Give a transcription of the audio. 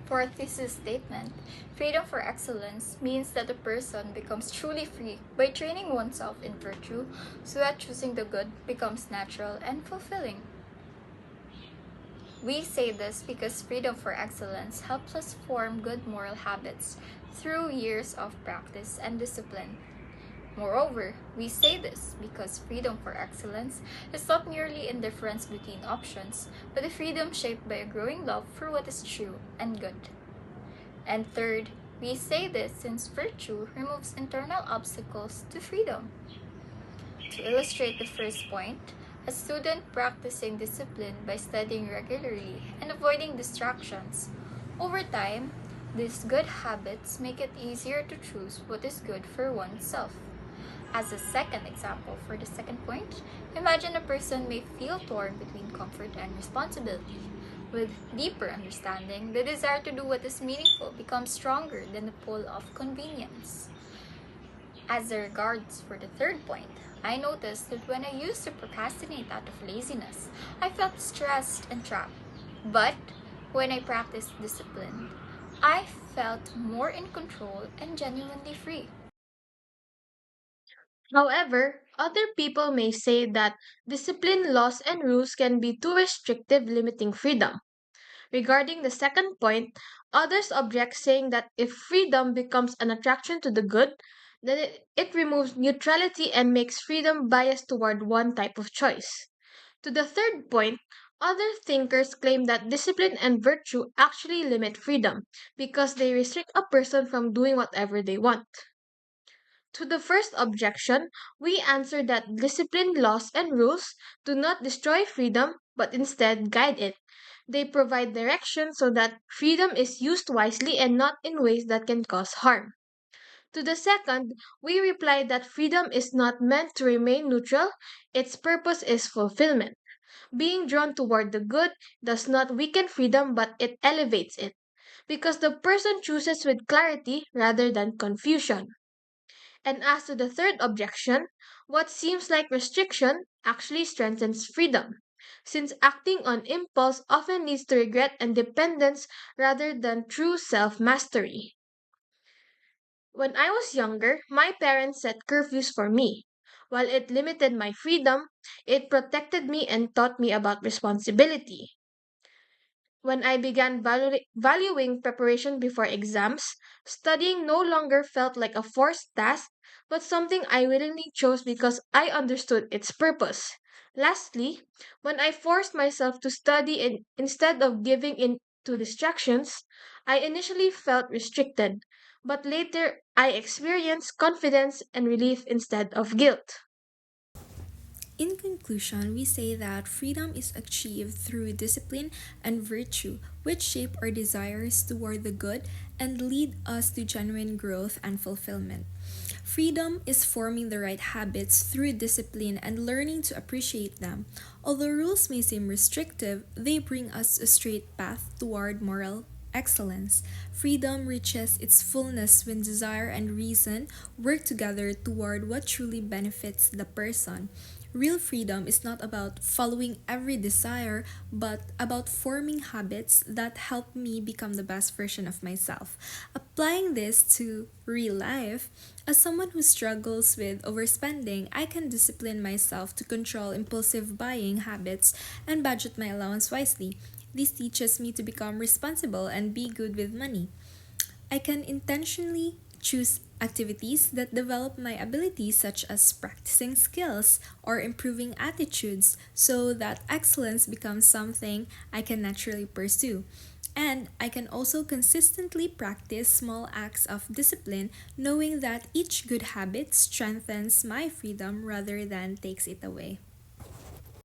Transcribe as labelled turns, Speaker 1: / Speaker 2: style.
Speaker 1: For a thesis statement, freedom for excellence means that a person becomes truly free by training oneself in virtue so that choosing the good becomes natural and fulfilling. We say this because freedom for excellence helps us form good moral habits through years of practice and discipline. Moreover, we say this because freedom for excellence is not merely indifference between options, but a freedom shaped by a growing love for what is true and good. And third, we say this since virtue removes internal obstacles to freedom. To illustrate the first point, a student practicing discipline by studying regularly and avoiding distractions. Over time, these good habits make it easier to choose what is good for oneself. As a second example for the second point, imagine a person may feel torn between comfort and responsibility. With deeper understanding, the desire to do what is meaningful becomes stronger than the pull of convenience. As regards for the third point, I noticed that when I used to procrastinate out of laziness, I felt stressed and trapped. But when I practiced discipline, I felt more in control and genuinely free.
Speaker 2: However, other people may say that discipline, laws, and rules can be too restrictive, limiting freedom. Regarding the second point, others object, saying that if freedom becomes an attraction to the good, then it removes neutrality and makes freedom biased toward one type of choice. To the third point, other thinkers claim that discipline and virtue actually limit freedom because they restrict a person from doing whatever they want. To the first objection, we answer that discipline, laws, and rules do not destroy freedom but instead guide it. They provide direction so that freedom is used wisely and not in ways that can cause harm. To the second, we reply that freedom is not meant to remain neutral, its purpose is fulfillment. Being drawn toward the good does not weaken freedom but it elevates it, because the person chooses with clarity rather than confusion. And as to the third objection, what seems like restriction actually strengthens freedom, since acting on impulse often leads to regret and dependence rather than true self mastery. When I was younger, my parents set curfews for me. While it limited my freedom, it protected me and taught me about responsibility. When I began valuing preparation before exams, studying no longer felt like a forced task, but something I willingly chose because I understood its purpose. Lastly, when I forced myself to study instead of giving in to distractions, I initially felt restricted, but later I experienced confidence and relief instead of guilt.
Speaker 3: In conclusion, we say that freedom is achieved through discipline and virtue, which shape our desires toward the good and lead us to genuine growth and fulfillment. Freedom is forming the right habits through discipline and learning to appreciate them. Although rules may seem restrictive, they bring us a straight path toward moral excellence. Freedom reaches its fullness when desire and reason work together toward what truly benefits the person. Real freedom is not about following every desire, but about forming habits that help me become the best version of myself. Applying this to real life, as someone who struggles with overspending, I can discipline myself to control impulsive buying habits and budget my allowance wisely. This teaches me to become responsible and be good with money. I can intentionally choose activities that develop my abilities, such as practicing skills or improving attitudes, so that excellence becomes something I can naturally pursue. And I can also consistently practice small acts of discipline, knowing that each good habit strengthens my freedom rather than takes it away.